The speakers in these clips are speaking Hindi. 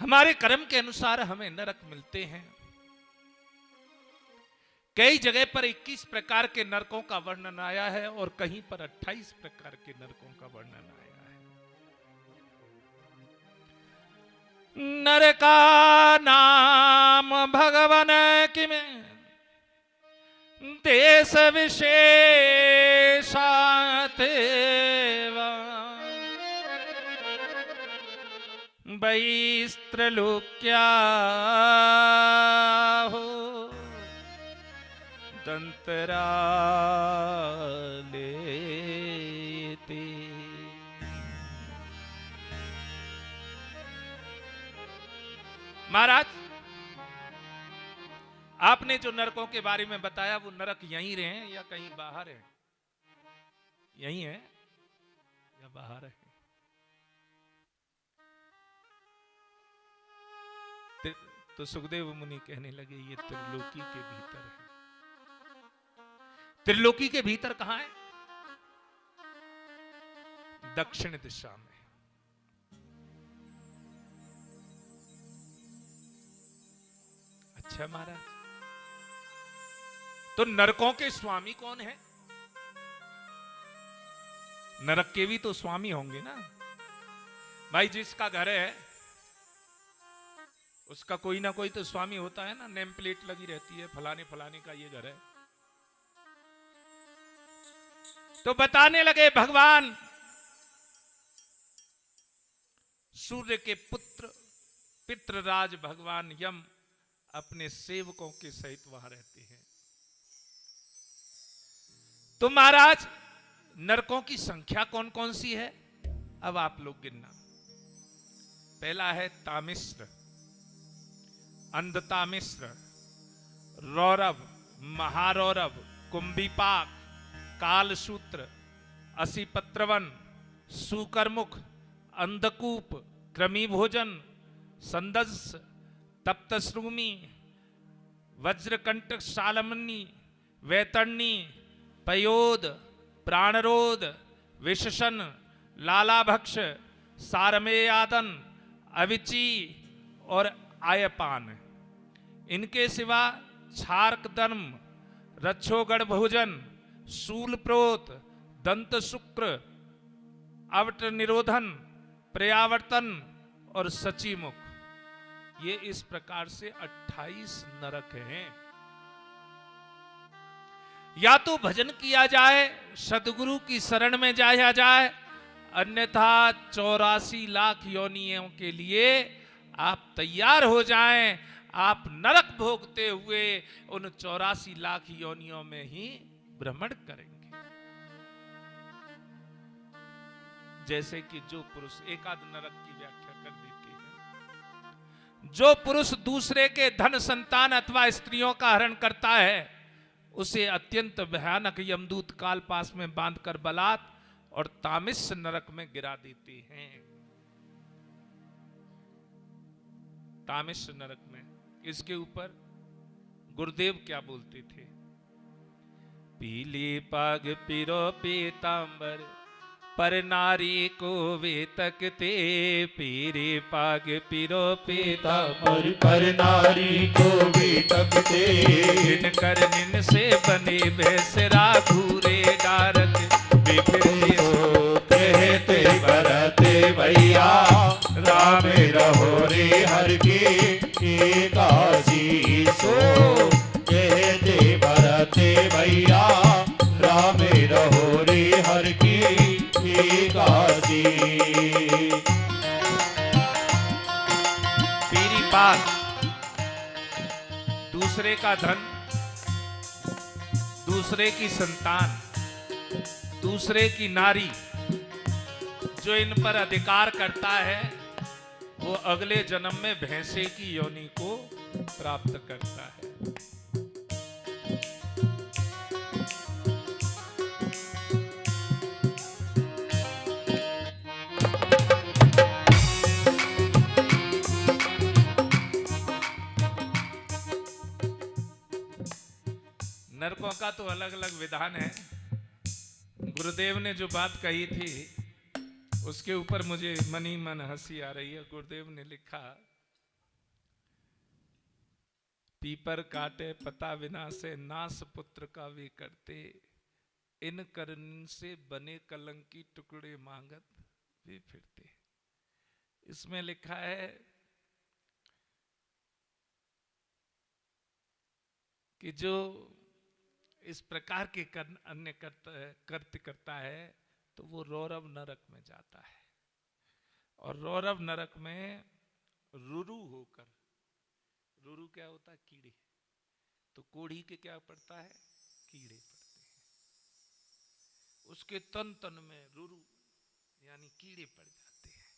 हमारे कर्म के अनुसार हमें नरक मिलते हैं। कई जगह पर 21 प्रकार के नरकों का वर्णन आया है और कहीं पर 28 प्रकार के नरकों का वर्णन आया है। नरका नाम भगवन कि में देश विशेषात वैस्त्रलोक्या हो दंतरालेते। महाराज, आपने जो नरकों के बारे में बताया वो नरक यहीं रहे हैं या कहीं बाहर है? यहीं है या बाहर है? तो सुखदेव मुनि कहने लगे ये त्रिलोकी के भीतर है। त्रिलोकी के भीतर कहां है? दक्षिण दिशा में। अच्छा महाराज, तो नरकों के स्वामी कौन है? नरक के भी तो स्वामी होंगे ना भाई। जिसका घर है उसका कोई ना कोई तो स्वामी होता है ना। नेम प्लेट लगी रहती है, फलाने फलाने का ये घर है। तो बताने लगे भगवान सूर्य के पुत्र पितृराज भगवान यम अपने सेवकों के सहित वहां रहते हैं। तो महाराज, नरकों की संख्या कौन कौन सी है अब आप लोग गिनना। पहला है तामिश्र, अंधतामिश्र, रौरव, महारौरव, कुंभीपाक, कालसूत्र, असिपत्रवन, सुकरमुख, अंधकूप, कृमिभोजन, संदस, तप्तश्रूमी, वज्रकंटक, शालमनी, वैतरणी, पयोद, प्राणरोध, विशसन, लालाभक्ष, सारमेयादन, अविची और आयपान। इनके सिवा क्षारकदर्म, रक्षोगढ़ भोजन, शूलप्रोत, दंत शुक्र, अवट निरोधन, प्रयावर्तन और सचीमुख, ये इस प्रकार से 28 नरक हैं। या तो भजन किया जाए, सदगुरु की शरण में जाया जाए, अन्यथा 84 लाख योनियों के लिए आप तैयार हो जाएं। आप नरक भोगते हुए उन 84 लाख योनियों में ही भ्रमण करेंगे। जैसे कि जो पुरुष, एकाद नरक की व्याख्या कर देते हैं, जो पुरुष दूसरे के धन, संतान अथवा स्त्रियों का हरण करता है उसे अत्यंत भयानक यमदूत काल पास में बांधकर बलात् और तामिस नरक में गिरा देते हैं। तामिस नरक में। इसके ऊपर गुरुदेव क्या बोलते थे? पीली पाग पिरो पीतांबर पर नारी को वे तकते। पीरे पाग पिरो पीतांबर पर नारी को वे तकते। जिन कर निन से बने बेसरा घूरे डारक बिखरे सो कहते बरते भैया राम रहो रे हर के एकासी। सो कहते बरते भैया राम रहो रे हर के एकासी। पीरी पाग, दूसरे का धन, दूसरे की संतान, दूसरे की नारी, जो इन पर अधिकार करता है वो अगले जन्म में भैंसे की योनि को प्राप्त करता है। नरकों का तो अलग अलग विधान है। गुरुदेव ने जो बात कही थी उसके ऊपर मुझे मनी मन हंसी आ रही है। गुरुदेव ने लिखा पीपर काटे पता विनाशे, नास पुत्र का वे करते, इन करन से बने कलंकी टुकड़े मांगत वे फिरते। इसमें लिखा है कि जो इस प्रकार के अन्य कृत्य करता है तो वो रौरव नरक में जाता है, और रौरव नरक में रुरु होकर, रुरु क्या होता है? कीड़े। तो कोढ़ी के क्या पड़ता है? कीड़े पड़ते हैं, उसके तन तन में रुरु यानी कीड़े पड़ जाते हैं।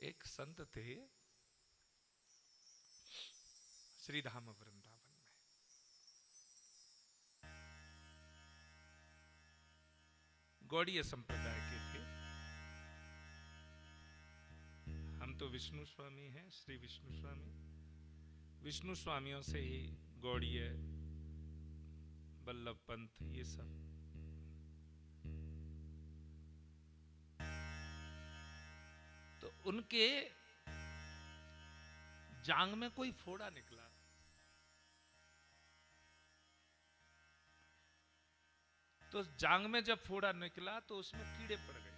एक संत थे श्री धाम वृंदावन में, गौड़ीय संप्रदाय के थे। हम तो विष्णु स्वामी हैं, श्री विष्णु स्वामी। विष्णु स्वामियों से ही गौड़ीय, वल्लभ पंथ, ये सब। तो उनके जांग में कोई फोड़ा निकला, तो जांग में जब फोड़ा निकला तो उसमें कीड़े पड़ गए।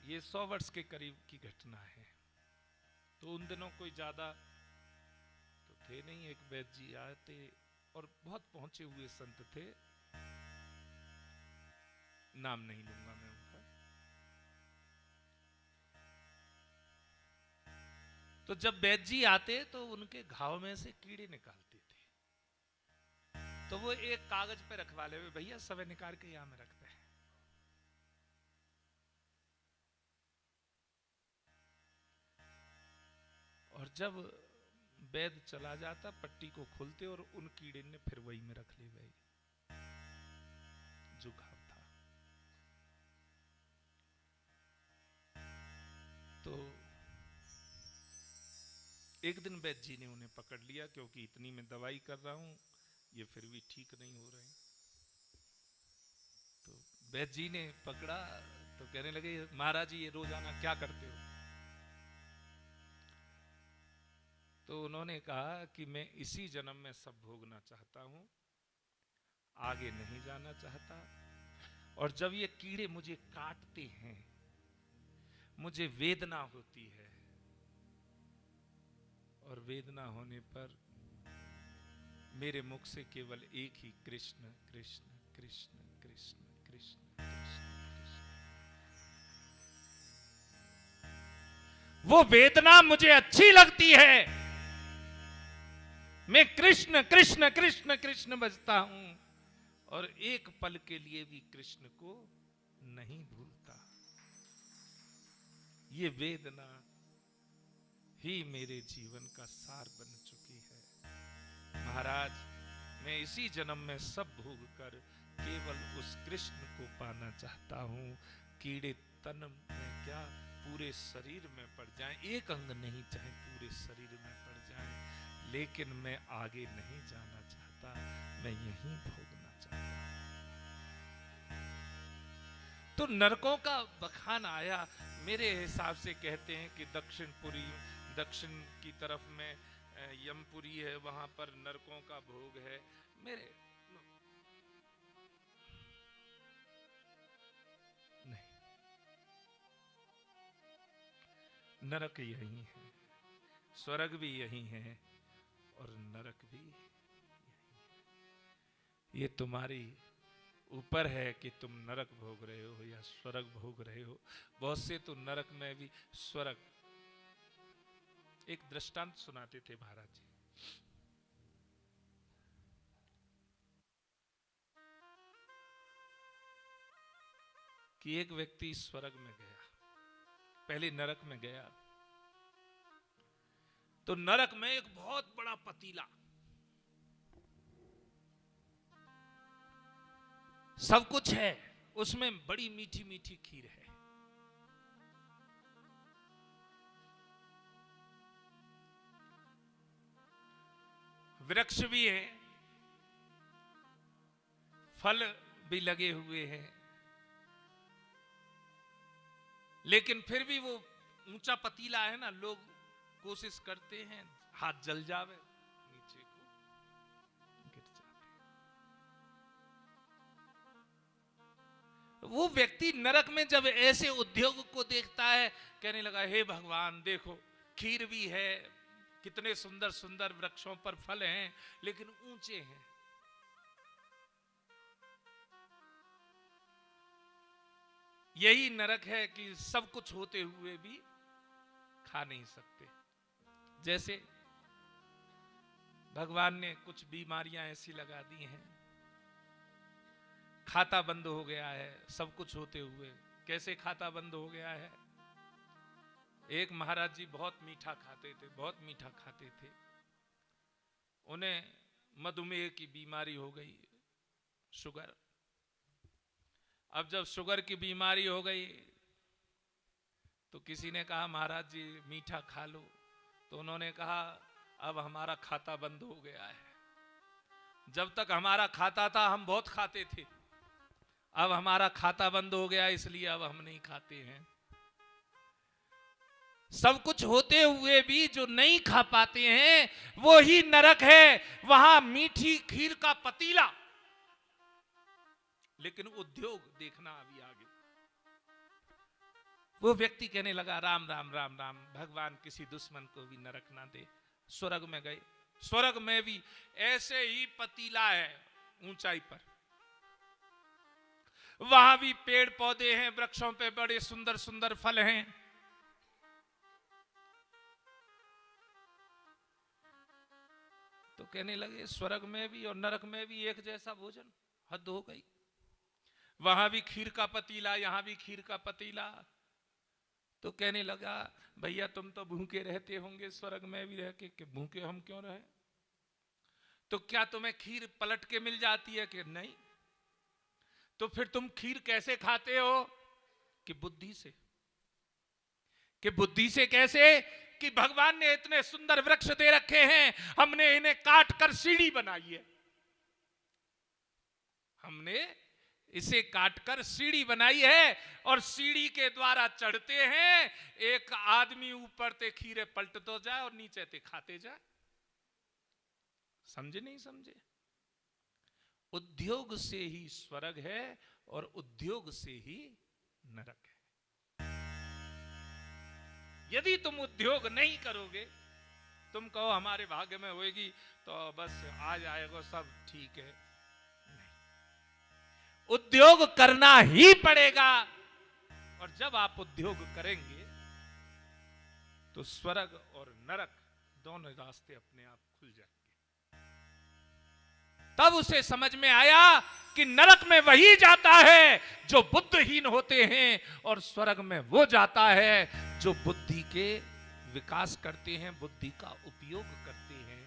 ये 100 वर्ष के करीब की घटना है। तो उन दिनों कोई ज्यादा तो थे नहीं। एक वैद्य जी आए थे और बहुत पहुंचे हुए संत थे, नाम नहीं लूंगा मैं उनका। तो जब वैद्य जी आते तो उनके घाव में से कीड़े निकालते थे, तो वो एक कागज पे रखवा ले, भैया समय निकाल के यहां में रखते हैं। और जब वैद्य चला जाता, पट्टी को खोलते और उन कीड़े ने फिर वही में रख ली गई जो घाव था। तो एक दिन वैद्य जी ने उन्हें पकड़ लिया, क्योंकि इतनी मैं दवाई कर रहा हूं, ये फिर भी ठीक नहीं हो रहे। तो वैद्य जी ने पकड़ा तो कहने लगे, महाराज जी ये रोजाना क्या करते हो? तो उन्होंने कहा कि मैं इसी जन्म में सब भोगना चाहता हूं, आगे नहीं जाना चाहता। और जब ये कीड़े मुझे काटते हैं, मुझे वेदना होती है, और वेदना होने पर मेरे मुख से केवल एक ही कृष्ण कृष्ण कृष्ण कृष्ण कृष्ण कृष्ण। वो वेदना मुझे अच्छी लगती है, मैं कृष्ण कृष्ण कृष्ण कृष्ण बजता हूं, और एक पल के लिए भी कृष्ण को नहीं भूलता। ये वेदना ही मेरे जीवन का सार बन चुकी है। महाराज, मैं इसी जन्म में सब भोग कर केवल उस कृष्ण को पाना चाहता हूं। कीड़े तन में क्या पूरे शरीर में पड़ जाएं, एक अंग नहीं, चाहे पूरे शरीर में पड़ जाएं, लेकिन मैं आगे नहीं जाना चाहता, मैं यहीं भोगना चाहता हूं। तो नरकों का बखान आया। मेरे हिसाब से कहते हैं कि दक्षिण की तरफ में यमपुरी है, वहां पर नरकों का भोग है। मेरे नहीं, नरक यही है, स्वर्ग भी यही है, और नरक भी यही है। ये तुम्हारी ऊपर है कि तुम नरक भोग रहे हो या स्वर्ग भोग रहे हो। बहुत से तो नरक में भी स्वर्ग। एक दृष्टांत सुनाते थे महाराज जी। कि एक व्यक्ति स्वर्ग में गया, पहले नरक में गया। तो नरक में एक बहुत बड़ा पतीला, सब कुछ है उसमें, बड़ी मीठी मीठी खीर है। वृक्ष भी है, फल भी लगे हुए हैं, लेकिन फिर भी वो ऊंचा पतीला है ना, लोग कोशिश करते हैं हाथ जल जावे, नीचे को गिर जाते। वो व्यक्ति नरक में जब ऐसे उद्योग को देखता है, कहने लगा हे भगवान देखो खीर भी है, कितने सुंदर सुंदर वृक्षों पर फल हैं, लेकिन ऊंचे हैं। यही नरक है कि सब कुछ होते हुए भी खा नहीं सकते। जैसे भगवान ने कुछ बीमारियां ऐसी लगा दी हैं, खाता बंद हो गया है सब कुछ होते हुए। कैसे खाता बंद हो गया है? एक महाराज जी बहुत मीठा खाते थे, बहुत मीठा खाते थे। उन्हें मधुमेह की बीमारी हो गई, शुगर। अब जब शुगर की बीमारी हो गई तो किसी ने कहा महाराज जी मीठा खा लो, तो उन्होंने कहा अब हमारा खाता बंद हो गया है। जब तक हमारा खाता था हम बहुत खाते थे, अब हमारा खाता बंद हो गया इसलिए अब हम नहीं खाते हैं। सब कुछ होते हुए भी जो नहीं खा पाते हैं वो ही नरक है। वहां मीठी खीर का पतीला, लेकिन उद्योग देखना अभी आगे। वो व्यक्ति कहने लगा राम राम राम राम, भगवान किसी दुश्मन को भी नरक ना दे। स्वर्ग में गए, स्वर्ग में भी ऐसे ही पतीला है ऊंचाई पर, वहां भी पेड़ पौधे हैं, वृक्षों पे बड़े सुंदर सुंदर फल हैं। तो कहने लगे स्वर्ग में भी और नरक में भी एक जैसा भोजन, हद हो गई। वहां भी खीर का पतीला, यहां भी खीर का पतीला। तो कहने लगा भैया तुम तो भूखे रहते होंगे स्वर्ग में भी रह के, भूखे हम क्यों रहे? तो क्या तुम्हें खीर पलट के मिल जाती है कि नहीं? तो फिर तुम खीर कैसे खाते हो? कि बुद्धि से। कि बुद्धि से कैसे? कि भगवान ने इतने सुंदर वृक्ष दे रखे हैं, हमने इन्हें काट कर सीढ़ी बनाई है। हमने इसे काटकर सीढ़ी बनाई है और सीढ़ी के द्वारा चढ़ते हैं। एक आदमी ऊपर ते खीरे पलट तो जाए और नीचे ते खाते जाए। समझे नहीं समझे? उद्योग से ही स्वर्ग है और उद्योग से ही नरक है। यदि तुम उद्योग नहीं करोगे, तुम कहो हमारे भाग्य में होएगी तो बस आ जाएगा सब ठीक है, उद्योग करना ही पड़ेगा। और जब आप उद्योग करेंगे तो स्वर्ग और नरक दोनों रास्ते अपने आप खुल जाएंगे। तब उसे समझ में आया कि नरक में वही जाता है जो बुद्धिहीन होते हैं और स्वर्ग में वो जाता है जो बुद्धि के विकास करते हैं, बुद्धि का उपयोग करते हैं।